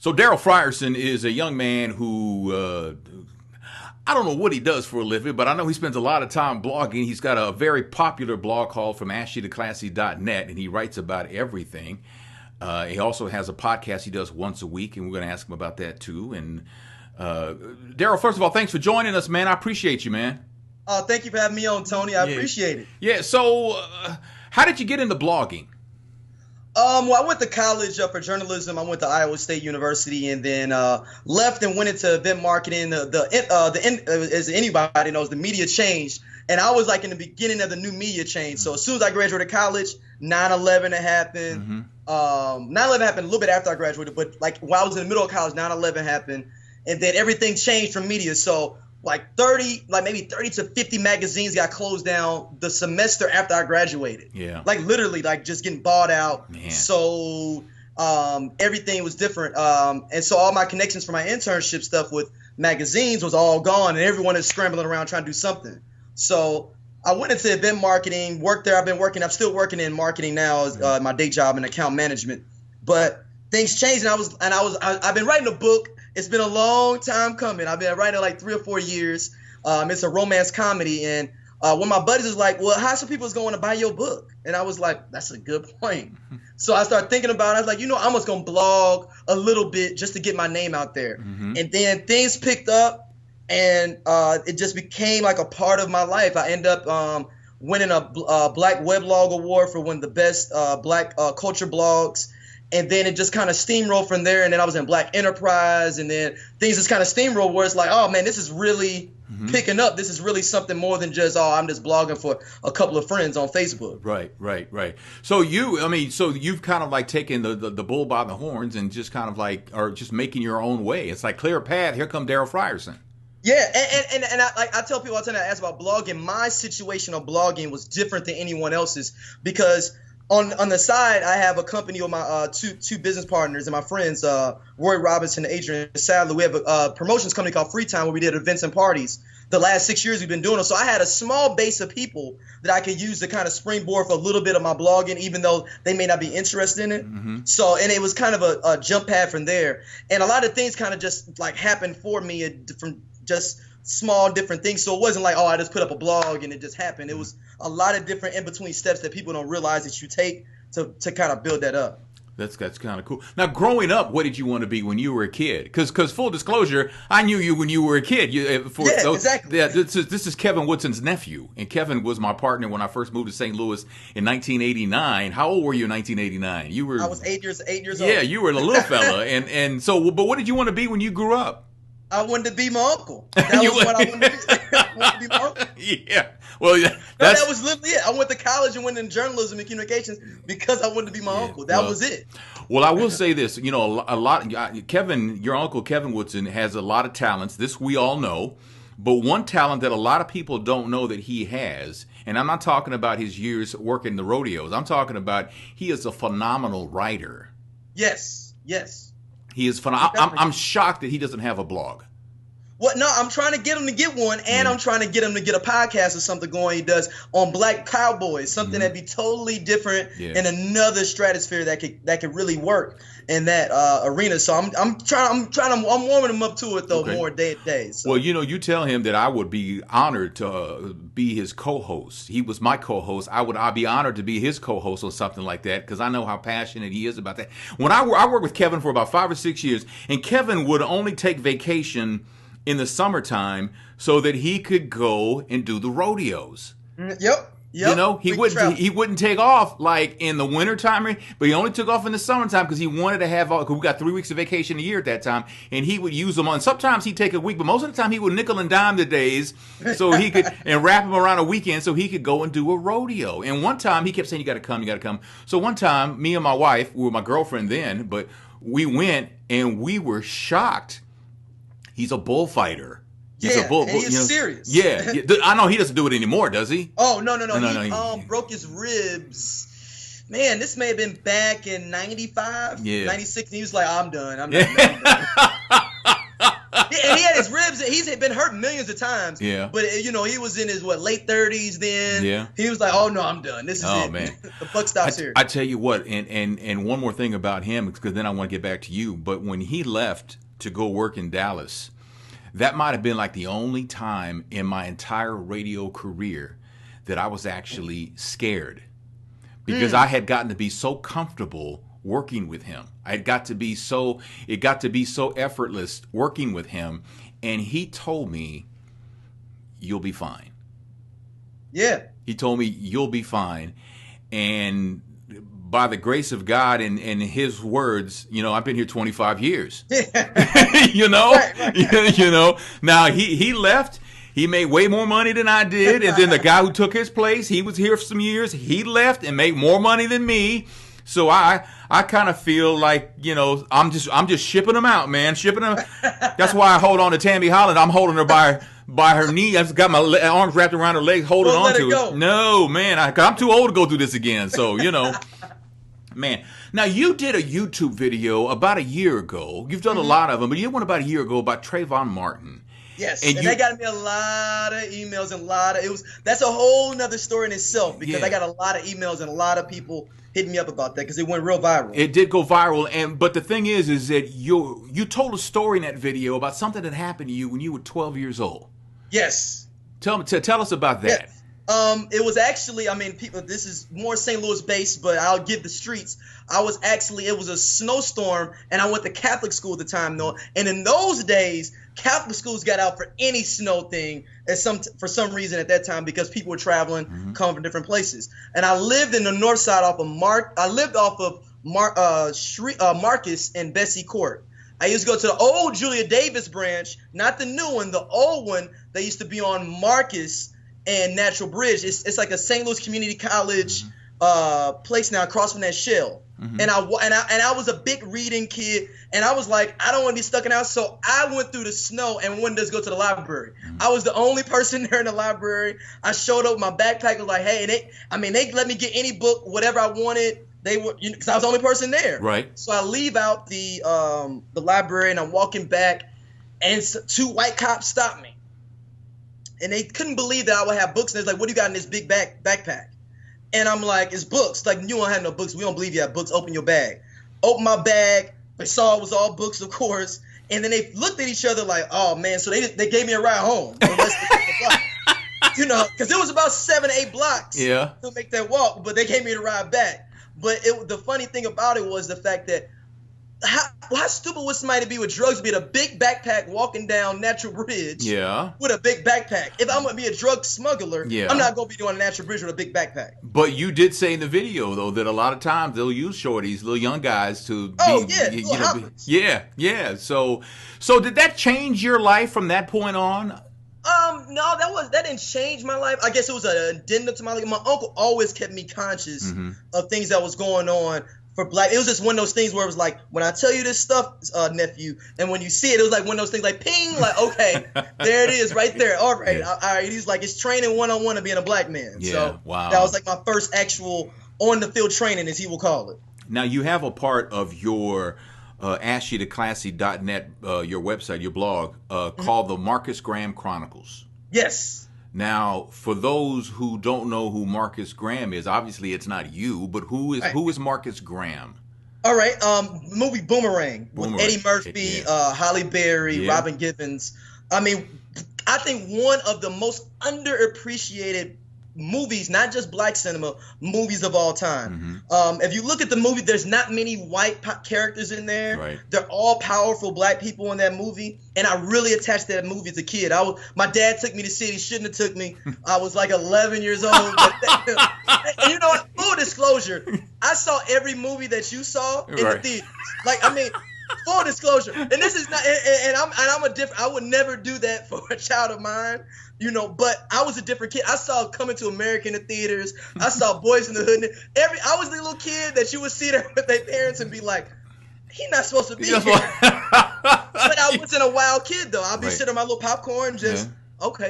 So Daryl Frierson is a young man who, I don't know what he does for a living, but I know he spends a lot of time blogging. He's got a very popular blog called From Ashy to Classy.net, and he writes about everything. He also has a podcast he does once a week, and we're going to ask him about that too. And Daryl, first of all, thanks for joining us, man. I appreciate you, man. Thank you for having me on, Tony. I appreciate it. Yeah, so how did you get into blogging? Well, I went to college for journalism. I went to Iowa State University, and then left and went into event marketing. As anybody knows, the media changed, and I was like in the beginning of the new media change. So as soon as I graduated college, 9/11 happened. 9/11 happened a little bit after I graduated, but like while I was in the middle of college, 9/11 happened, and then everything changed from media. So maybe 30 to 50 magazines got closed down the semester after I graduated. Yeah. Like literally like just getting bought out. Man. So everything was different. And so all my connections for my internship stuff with magazines was all gone, and everyone is scrambling around trying to do something. So I went into event marketing, worked there. I'm still working in marketing now as my day job in account management. But things changed, and I've been writing a book. It's been a long time coming. I've been writing like 3 or 4 years. It's a romance comedy. And when my buddies was like, well, how some people is going to buy your book? And I was like, that's a good point. So I started thinking about it. I was like, I'm just going to blog a little bit just to get my name out there. And then things picked up, and it just became like a part of my life. I ended up winning a Black Weblog Award for one of the best Black culture blogs. And then it just kind of steamrolled from there. And then I was in Black Enterprise. And then things just kind of steamrolled where it's like, oh, man, this is really picking up. This is really something more than just, I'm just blogging for a couple of friends on Facebook. Right. So you've kind of like taken the bull by the horns and just kind of like are just making your own way. It's like clear path. Here come Daryl Frierson. Yeah, and I tell people all the time that ask about blogging, my situation of blogging was different than anyone else's because on the side, I have a company with my two business partners and my friends, Roy Robinson and Adrian Sadler. We have a promotions company called Free Time where we did events and parties. The last 6 years we've been doing it. So I had a small base of people that I could use to kind of springboard for a little bit of my blogging, even though they may not be interested in it. So, and it was kind of a jump pad from there. And a lot of things kind of just like happened for me from just small different things. So it wasn't like, I just put up a blog and it just happened. It was a lot of different in-between steps that people don't realize that you take to kind of build that up. That's kind of cool. Now, growing up, what did you want to be when you were a kid? Because full disclosure, I knew you when you were a kid. Exactly. Yeah, this is Kevin Woodson's nephew, and Kevin was my partner when I first moved to St. Louis in 1989. How old were you in 1989? I was 8 years old. Yeah, you were a little fella, and so. But what did you want to be when you grew up? I wanted to be my uncle. That was what I wanted to be. I wanted to be my uncle. Yeah. Well, that was literally it. I went to college and went in journalism and communications because I wanted to be my uncle. That was it. Well, I will say this. A lot. Kevin, your uncle Kevin Woodson has a lot of talents. This we all know. But one talent that a lot of people don't know that he has, and I'm not talking about his years working the rodeos. I'm talking about he is a phenomenal writer. Yes. He is phenomenal. I'm shocked that he doesn't have a blog. Well, no, I'm trying to get him to get one, and I'm trying to get him to get a podcast or something going he does on Black Cowboys, something that'd be totally different in another stratosphere that could really work in that arena. So I'm warming him up to it though more day to day. So. Well, you tell him that I would be honored to be his co-host. He was my co-host. I'd be honored to be his co-host or something like that because I know how passionate he is about that. When I worked with Kevin for about 5 or 6 years, and Kevin would only take vacation in the summertime so that he could go and do the rodeos. Yep. He wouldn't take off like in the wintertime, but he only took off in the summertime because he wanted to have cause we got 3 weeks of vacation a year at that time, and he would use them on. Sometimes he'd take a week, but most of the time he would nickel and dime the days so he could and wrap them around a weekend so he could go and do a rodeo. And one time he kept saying, you got to come. So one time, me and my wife, we were my girlfriend then, but we went and we were shocked. He's a bullfighter. He's serious. Yeah, I know he doesn't do it anymore, does he? Oh, no. He broke his ribs. Man, this may have been back in 95, 96. And he was like, I'm done. Yeah, and he had his ribs. He's been hurt millions of times. Yeah. But you know, he was in his late 30s then. Yeah. He was like, oh no, I'm done. This is it. Man. The buck stops here. I tell you what, and one more thing about him, because then I want to get back to you. But when he left to go work in Dallas, that might have been like the only time in my entire radio career that I was actually scared, because I had gotten to be so comfortable working with him. It got to be so effortless working with him, and he told me, "You'll be fine." Yeah. He told me, "You'll be fine," and by the grace of God and his words, you know, I've been here 25 years. You know, right. You know. Now he left. He made way more money than I did, and then the guy who took his place, he was here for some years. He left and made more money than me. So I kind of feel like, you know, I'm just shipping them out, man, shipping them. That's why I hold on to Tammy Holland. I'm holding her by her knee. I've got my arms wrapped around her legs, holding on to it. No, man, I'm too old to go through this again. So, you know. Man, now you did a YouTube video about a year ago. You've done a lot of them, but you did one about a year ago about Trayvon Martin. Yes, and that got me a lot of emails and that's a whole nother story in itself, because I got a lot of emails and a lot of people hitting me up about that because it went real viral. It did go viral, but the thing is that you told a story in that video about something that happened to you when you were 12 years old. Yes. Tell us about that. Yes. It was actually, I mean, people, this is more St. Louis based, but I'll give the streets. It was a snowstorm, and I went to Catholic school at the time, though. And in those days, Catholic schools got out for any snow thing for some reason at that time, because people were traveling, coming from different places. And I lived in the north side off of Marcus and Bessie Court. I used to go to the old Julia Davis branch, not the new one, the old one that used to be on Marcus and Natural Bridge. It's like a St. Louis Community College place now, across from that shell. And I was a big reading kid, and I was like, I don't want to be stuck in the house, so I went through the snow and went to go to the library. I was the only person there in the library. I showed up with my backpack, was like, hey, they let me get any book, whatever I wanted. They were, because I was the only person there. Right. So I leave out the library, and I'm walking back, and two white cops stopped me. And they couldn't believe that I would have books. And they're like, what do you got in this big backpack? And I'm like, it's books. Like, you don't have no books. We don't believe you have books. Open your bag. Open my bag. They saw it was all books, of course. And then they looked at each other like, oh, man. So they gave me a ride home. You know, because it was about 7 to 8 blocks to make that walk. But they gave me the ride back. But the funny thing about it was the fact that how stupid would somebody be with drugs, be in a big backpack walking down Natural Bridge with a big backpack? If I'm going to be a drug smuggler, I'm not going to be doing a Natural Bridge with a big backpack. But you did say in the video, though, that a lot of times they'll use shorties, little young guys to So did that change your life from that point on? No, that didn't change my life. I guess it was an addendum to my life. My uncle always kept me conscious of things that was going on for black. It was just one of those things where it was like, when I tell you this stuff, nephew, and when you see it, it was like one of those things like ping, like, okay, there it is right there. All right. All right. He's like, it's training 101 of being a black man. Yeah, so wow. That was like my first actual on the field training, as he will call it. Now you have a part of your ashytoclassy.net, your website, your blog, called the Marcus Graham Chronicles. Yes. Now, for those who don't know who Marcus Graham is, obviously it's not you, but who is Marcus Graham? All right, movie Boomerang with Eddie Murphy, Halle Berry, Robin Givens. I mean, I think one of the most underappreciated movies, not just black cinema, movies of all time. If you look at the movie, there's not many white characters in there. Right. They're all powerful black people in that movie, and I really attached to that movie as a kid. My dad took me to see it. He shouldn't have took me. I was like 11 years old. And you know what? Full disclosure, I saw every movie that you saw in the theater. Like, I mean, full disclosure. And this is not. And I'm a different. I would never do that for a child of mine. You know, but I was a different kid. I saw Coming to America in the theaters. I saw Boys in the Hood. I was the little kid that you would see there with their parents and be like, he's not supposed to be here. But I wasn't a wild kid, though. I'd be sitting on my little popcorn, just,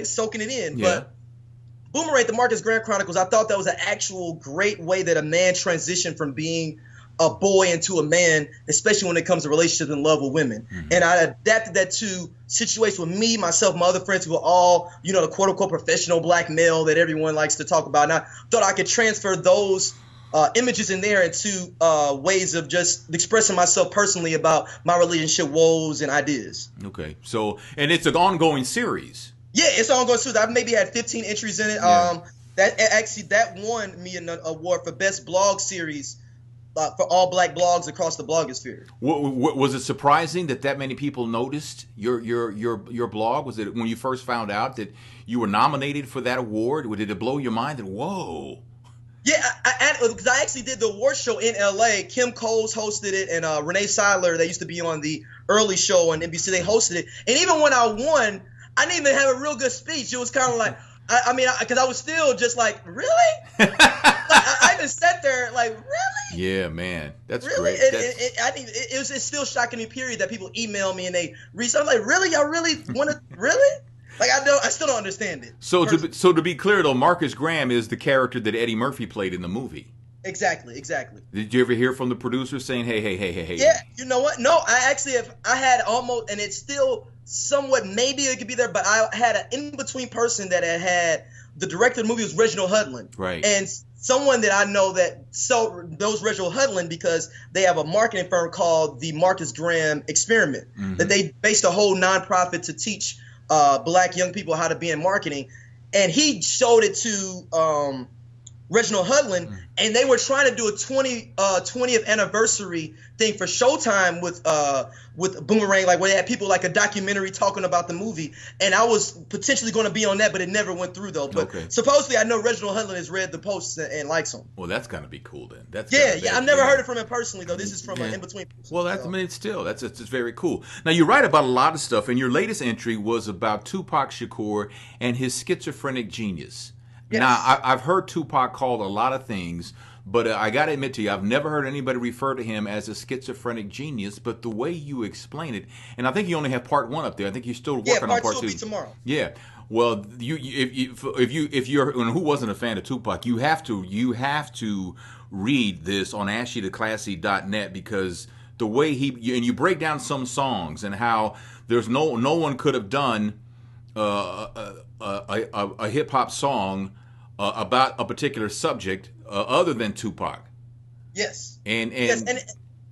soaking it in. Yeah. But Boomerang, the Marcus Graham Chronicles, I thought that was an actual great way that a man transitioned from being a boy into a man, especially when it comes to relationships and love with women. And I adapted that to situations with me, myself, my other friends who were all, you know, the quote unquote professional black male that everyone likes to talk about. And I thought I could transfer those images in there into ways of just expressing myself personally about my relationship woes and ideas. Okay. So, and it's an ongoing series. Yeah, it's an ongoing series. I've maybe had 15 entries in it. Yeah. That won me an award for best blog series for all black blogs across the blogosphere. Was it surprising that many people noticed your blog? Was it when you first found out that you were nominated for that award? Did it blow your mind? That whoa. Yeah, because I actually did the award show in L.A. Kim Coles hosted it, and Renee Seiler, that used to be on the early show on NBC, they hosted it. And even when I won, I didn't even have a real good speech. It was kind of like, because I was still just like, really? I even sat there like, really? Yeah, man, that's really? great. It's still shocking me. Period. That people email me and they reach. I'm like, really? Y'all really want to? Really? Like I still don't understand it. So to be clear though, Marcus Graham is the character that Eddie Murphy played in the movie. Exactly. Did you ever hear from the producers saying, hey? Yeah, you know what? No, I had almost, and it's still somewhat, maybe it could be there, but I had an in-between person that had the director of the movie was Reginald Hudlin. Right. And someone that I know that knows Reginald Hudlin because they have a marketing firm called the Marcus Graham Experiment, that they based a whole nonprofit to teach black young people how to be in marketing. And he showed it to Reginald Hudlin, and they were trying to do a 20th anniversary thing for Showtime with Boomerang, like where they had people like a documentary talking about the movie. And I was potentially going to be on that, but it never went through though. But supposedly, I know Reginald Hudlin has read the posts and likes them. Well, that's gonna be cool then. I've never heard it from him personally though. This is from an in between. Well, I mean, it's very cool. Now you write about a lot of stuff, and your latest entry was about Tupac Shakur and his schizophrenic genius. Yes. Now, I've heard Tupac called a lot of things, but I got to admit to you, I've never heard anybody refer to him as a schizophrenic genius. But the way you explain it, and I think you only have part 1 up there. I think you're still working on part 2. Part 2 will be tomorrow. Yeah. Well, if you're and who wasn't a fan of Tupac, you have to read this on ashytheclassy.net, because the way you break down some songs and how there's no one could have done a hip hop song about a particular subject other than Tupac. Yes. And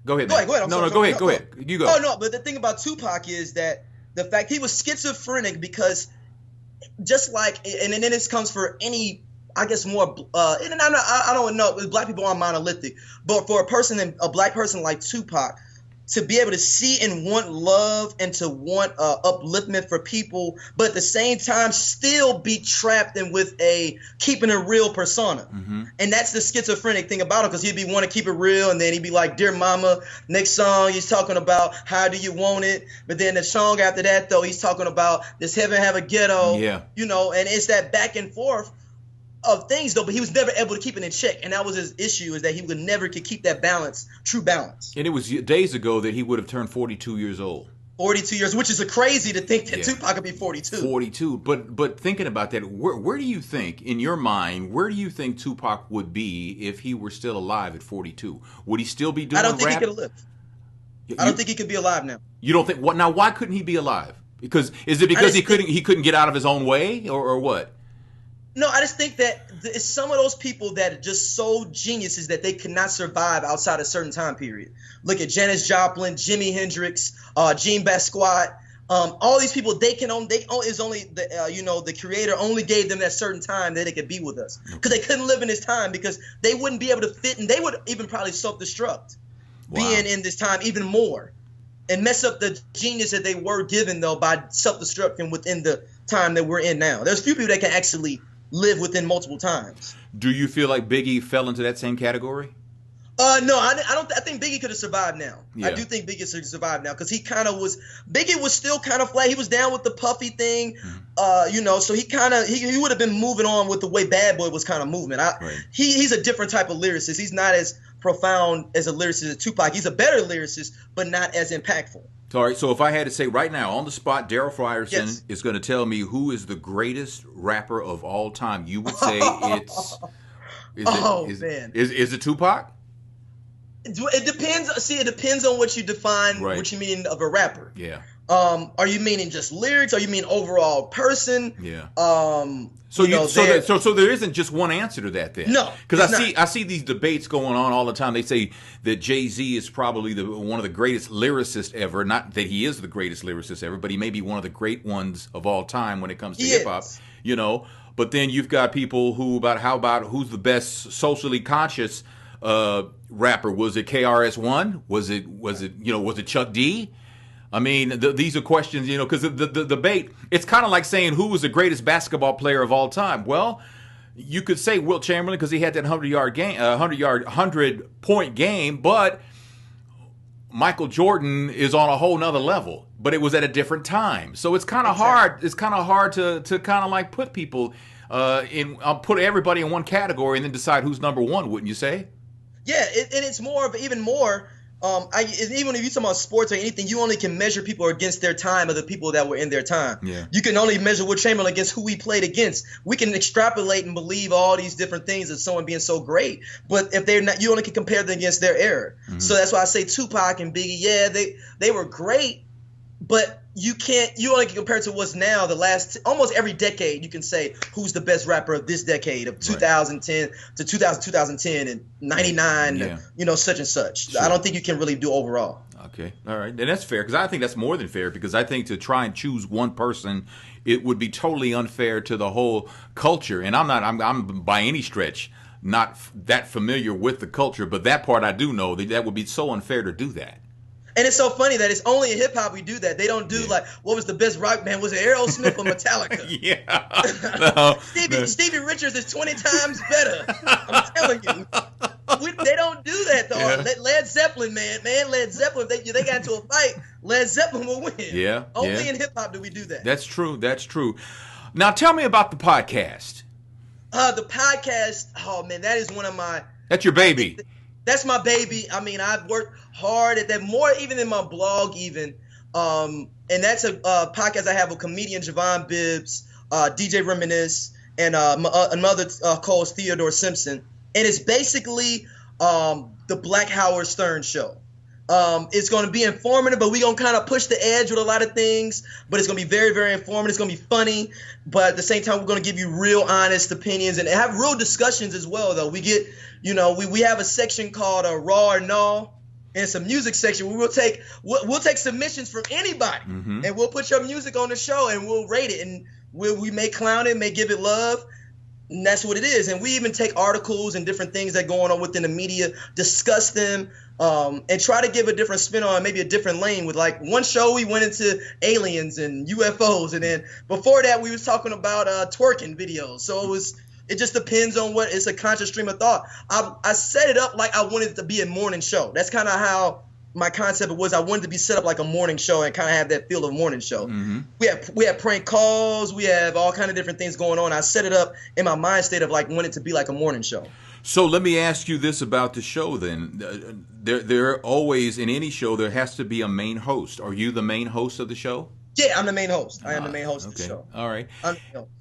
go ahead. Go ahead. You go. Oh no, but the thing about Tupac is that the fact he was schizophrenic, because just like, and then this comes for any, I guess more, and I don't know, black people aren't monolithic, but for a black person like Tupac, to be able to see and want love and to want upliftment for people, but at the same time still be trapped in with keeping a real persona. And that's the schizophrenic thing about him, because he'd be want to keep it real, and then he'd be like, dear mama. Next song he's talking about how do you want it, but then the song after that though he's talking about does heaven have a ghetto? Yeah. You know, and it's that back and forth of things though, but he was never able to keep it in check, and that was his issue, is that he could keep that true balance. And it was days ago that he would have turned 42 years old. 42 years, which is crazy to think that Tupac could be 42. 42, but thinking about that, where do you think, in your mind, where do you think Tupac would be if he were still alive at 42? Would he still be doing rap? I don't think he could have lived. I don't think he could be alive now. You don't think? What now? Why couldn't he be alive? Because he couldn't get out of his own way, or what? No, I just think that it's some of those people that are just so geniuses that they could not survive outside a certain time period. Look at Janis Joplin, Jimi Hendrix, Jean Basquiat. All these people, the creator only gave them that certain time that they could be with us, because they couldn't live in this time, because they wouldn't be able to fit, and they would even probably self-destruct being in this time even more, and mess up the genius that they were given though by self-destructing within the time that we're in now. There's few people that can actually live within multiple times. Do you feel like Biggie fell into that same category? No, I don't. I think Biggie could have survived now. Yeah. I do think Biggie should have survived now, because Biggie was still kind of flat. He was down with the puffy thing, so he would have been moving on with the way Bad Boy was kind of moving. He's a different type of lyricist. He's not as profound as a lyricist as Tupac. He's a better lyricist, but not as impactful. All right, so if I had to say right now, on the spot, Daryl Frierson is going to tell me who is the greatest rapper of all time, you would say Is it Tupac? It depends. See, it depends on what you define, what you mean of a rapper. Yeah. Are you meaning just lyrics? Are you mean overall person? Yeah. So there isn't just one answer to that then. No, because I see these debates going on all the time. They say that Jay-Z is probably one of the greatest lyricists ever. Not that he is the greatest lyricist ever, but he may be one of the great ones of all time when it comes to hip hop. You know. But then you've got people how about who's the best socially conscious rapper? Was it KRS-One? Was it Chuck D? I mean, these are questions, because the debate, it's kind of like saying who was the greatest basketball player of all time. Well, you could say Wilt Chamberlain because he had that 100-point game, but Michael Jordan is on a whole nother level, but it was at a different time. So it's kind of hard. It's kind of hard to kind of like put people put everybody in one category and then decide who's number one, wouldn't you say? Yeah, and it's more of even more. Even if you talk about sports or anything, you only can measure people against their time or the people that were in their time. Yeah. You can only measure Wilt Chamberlain against who he played against. We can extrapolate and believe all these different things of someone being so great, but if they're not, you only can compare them against their era. Mm-hmm. So that's why I say Tupac and Biggie. Yeah, they were great, but you only can compare it to what's now. The last almost every decade, you can say who's the best rapper of this decade of 2010 to 2010 and 99, such and such. Sure. I don't think you can really do overall. Okay, all right, and that's fair because I think that's more than fair because I think to try and choose one person, it would be totally unfair to the whole culture. And I'm by any stretch not that familiar with the culture, but that part I do know that would be so unfair to do that. And it's so funny that it's only in hip hop we do that. They don't do like what was the best rock band? Was it Aerosmith or Metallica? Stevie Richards is 20 times better. I'm telling you. They don't do that though. Yeah. Led Zeppelin, man, Led Zeppelin. If they got into a fight, Led Zeppelin will win. Yeah. Only in hip hop do we do that. That's true. Now tell me about the podcast. The podcast. Oh man, that is one of my. That's your baby. That's my baby. I mean, I've worked hard at that more even than my blog even. And that's a podcast I have with comedian Javon Bibbs, DJ Reminisce, and another co-host Theodore Simpson. And it's basically the Black Howard Stern show. It's going to be informative, but we're going to kind of push the edge with a lot of things. But it's going to be very, very informative. It's going to be funny. But at the same time, we're going to give you real honest opinions and have real discussions as well, though. We get, we have a section called Raw or No. And it's a music section. We'll take submissions from anybody. Mm-hmm. And we'll put your music on the show and we'll rate it. And we may clown it, may give it love. And that's what it is. And we even take articles and different things that are going on within the media, discuss them, and try to give a different spin on maybe a different lane. With like one show, we went into aliens and UFOs. And then before that, we was talking about twerking videos. So it just depends on what it's a conscious stream of thought. I set it up like I wanted it to be a morning show. That's kind of how my concept was. I wanted to be set up like a morning show and kind of have that feel of a morning show. Mm-hmm. We have prank calls. We have all kind of different things going on. I set it up in my mind state of like wanting it to be like a morning show. So let me ask you this about the show then. There always, in any show, there has to be a main host. Are you the main host of the show? Yeah, I'm the main host. I am the main host of the show. All right.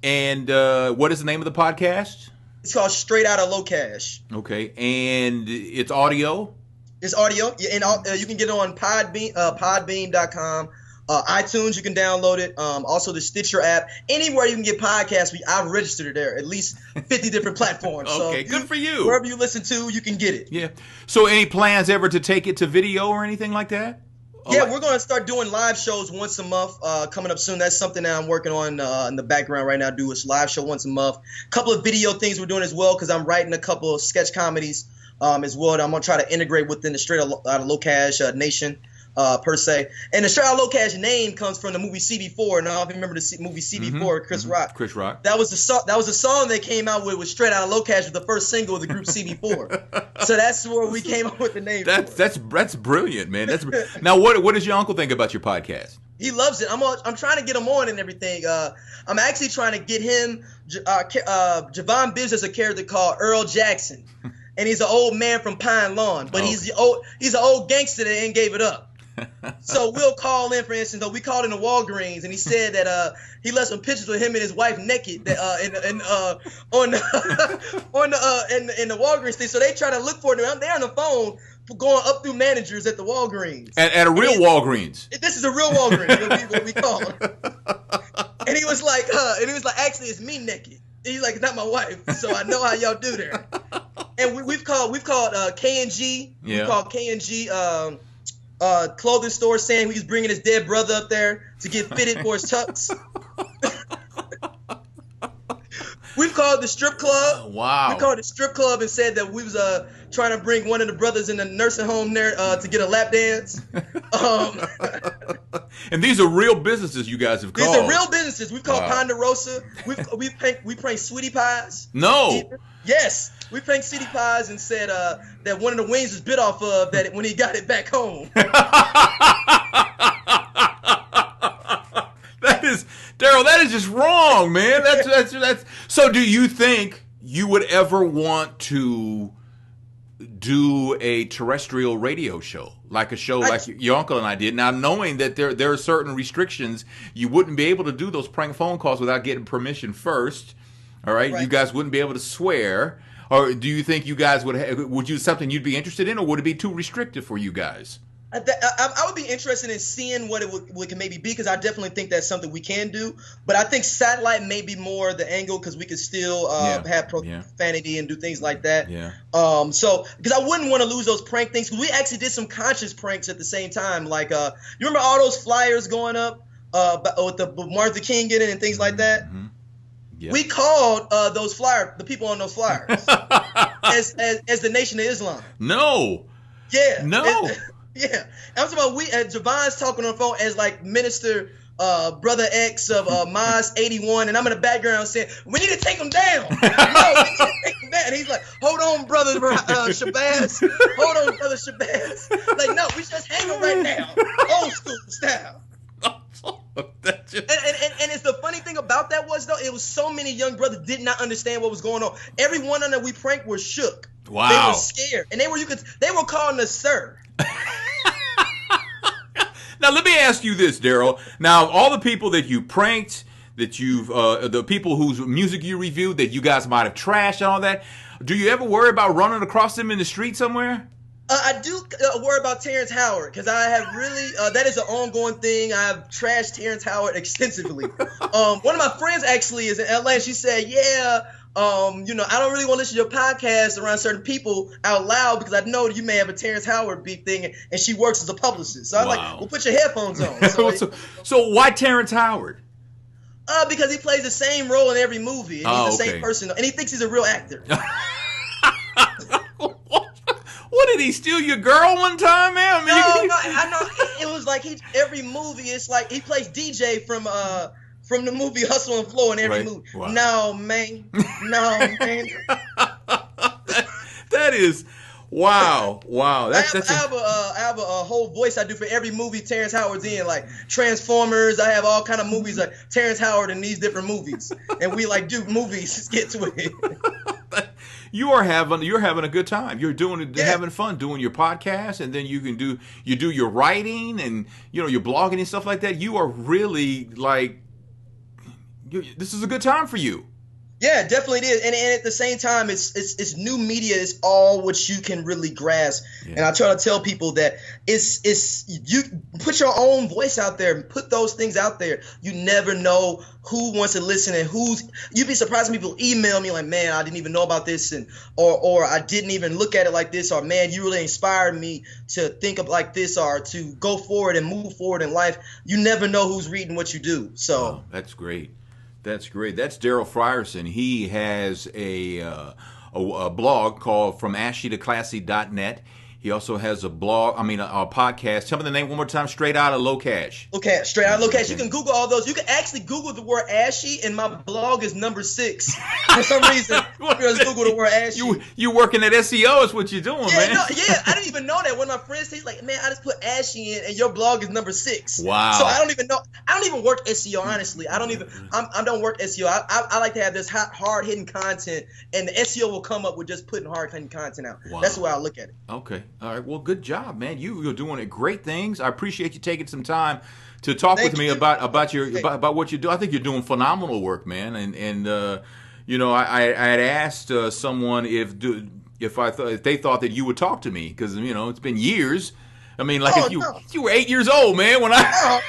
And what is the name of the podcast? It's called Straight Outta LoCash. Okay. And it's audio? It's audio. Yeah, and you can get it on podbean.com. iTunes, you can download it. Also the Stitcher app. Anywhere you can get podcasts, I've registered it there. At least 50 different platforms. Okay, so good for you. Wherever you listen to, you can get it. Yeah. So any plans ever to take it to video or anything like that? Yeah, we're going to start doing live shows once a month coming up soon. That's something that I'm working on in the background right now. Do a live show once a month. A couple of video things we're doing as well because I'm writing a couple of sketch comedies as well that I'm going to try to integrate within the Straight Outta LoCash nation per se. And the Straight Outta LoCash name comes from the movie CB4. Now, if you remember the movie CB4, Chris Rock. Chris Rock. That was the song they came out with Straight Outta LoCash with the first single of the group CB4. So that's where we came up with the name. That's brilliant, man. Now, what does your uncle think about your podcast? He loves it. I'm trying to get him on and everything. I'm actually trying to get him. Javon Bibbs has a character called Earl Jackson, and he's an old man from Pine Lawn, but he's an old gangster that ain't gave it up. So we'll call in, for instance, though we called in the Walgreens, and he said that he left some pictures with him and his wife naked in the Walgreens thing. So they try to look for them. They're on the phone going up through managers at the Walgreens. At a real Walgreens. This is a real Walgreens, what we call it. And he was like, actually, it's me naked. And he's like, it's not my wife, so I know how y'all do there. And we've called K&G. Yeah. We called K&G clothing store saying he was bringing his dead brother up there to get fitted for his tux. We've called the strip club. Wow. We called the strip club and said that we was trying to bring one of the brothers in the nursing home there to get a lap dance. And these are real businesses you guys have called. These are real businesses. We've called Ponderosa. We pranked Sweetie Pies. No. Yes. We pranked Sweetie Pies and said that one of the wings was bit off of that when he got it back home. Daryl, that is just wrong, man. That's. So, do you think you would ever want to do a terrestrial radio show, like a show like your uncle and I did? Now, knowing that there are certain restrictions, you wouldn't be able to do those prank phone calls without getting permission first. All right, you guys wouldn't be able to swear. Or do you think you guys would you something you'd be interested in, or would it be too restrictive for you guys? I would be interested in seeing what it would maybe be, because I definitely think that's something we can do. But I think satellite may be more the angle, because we could still have profanity and do things like that. Yeah. So because I wouldn't want to lose those prank things, because we actually did some conscious pranks at the same time. Like you remember all those flyers going up with the Martha King in it and things like that. Mm-hmm. Yep. We called the people on those flyers as the Nation of Islam. No. Yeah. No. Yeah, I'm talking about Javon's talking on the phone as like Minister Brother X of Maz 81, and I'm in the background saying, we need to take him down. No, we need to take him down. And he's like, hold on, Brother Shabazz. Hold on, Brother Shabazz. Like, no, we just hang him right now. Old school style. And it's the funny thing about that was, though, it was so many young brothers did not understand what was going on. Every one of them we pranked were shook. Wow. They were scared. And they were calling us sir. Now, let me ask you this, Daryl. Now, all the people that you pranked, that you've, the people whose music you reviewed, that you guys might have trashed and all that, do you ever worry about running across them in the street somewhere? I do worry about Terrence Howard, because I have really, that is an ongoing thing. I have trashed Terrence Howard extensively. One of my friends actually is in LA, and she said, I don't really want to listen to your podcast around certain people out loud, because I know you may have a Terrence Howard beef thing, and she works as a publicist. So I'm like, well, put your headphones on. So why Terrence Howard? Because he plays the same role in every movie, and he's the same person, and he thinks he's a real actor. What, did he steal your girl one time, man? No, I know. It was like every movie, it's like he plays DJ from the movie Hustle and Flow in every movie. Wow. No, man. That is, wow. I have a whole voice I do for every movie Terrence Howard's in, like Transformers. I have all kind of movies like Terrence Howard in these different movies, and we like do movies skits with it. You're having a good time. You're having fun doing your podcast, and then you do your writing and your blogging and stuff like that. You are really like, this is a good time for you. Yeah, definitely it is. And at the same time, it's new media is all what you can really grasp. Yeah. And I try to tell people that it's you put your own voice out there and put those things out there. You never know who wants to listen and you'd be surprised when people email me like, man, I didn't even know about this, and or I didn't even look at it like this, or man, you really inspired me to think of like this, or to go forward and move forward in life. You never know who's reading what you do. So that's great. That's great. That's Daryl Frierson. He has a blog called FromAshyToClassy.net. He also has a podcast. Tell me the name one more time. Straight Outta LoCash. Okay, Straight Outta LoCash. Okay. You can Google all those. You can actually Google the word ashy, and my blog is number 6. For some reason, just Google the word ashy. You working at SEO is what you're doing, man. I didn't even know that. One of my friends, he's like, man, I just put ashy in, and your blog is number 6. Wow. So I don't even know. I don't even work SEO, honestly. I don't work SEO. I like to have this hard-hitting content, and the SEO will come up with just putting hard-hitting content out. Wow. That's the way I look at it. Okay. All right. Well, good job, man. You're doing great things. I appreciate you taking some time to talk with me about what you do. I think you're doing phenomenal work, man. And I had asked someone if they thought that you would talk to me, because it's been years. I mean, like if no. you were 8 years old, man, when I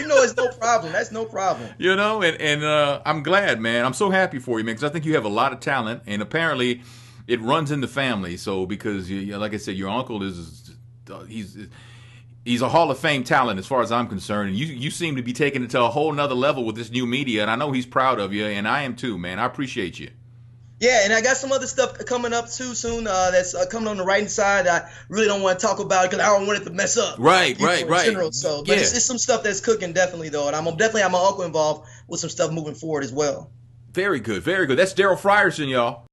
no, it's no problem. That's no problem. And I'm glad, man. I'm so happy for you, man, because I think you have a lot of talent, and apparently it runs in the family. So because like I said, your uncle he's a Hall of Fame talent as far as I'm concerned, and you seem to be taking it to a whole nother level with this new media, and I know he's proud of you, and I am too, man. I appreciate you. Yeah, and I got some other stuff coming up too soon. That's coming on the writing side. I really don't want to talk about it because I don't want it to mess up. Right. In general. So, but it's some stuff that's cooking definitely though, and I'm definitely have my uncle involved with some stuff moving forward as well. Very good, very good. That's Daryl Frierson, y'all.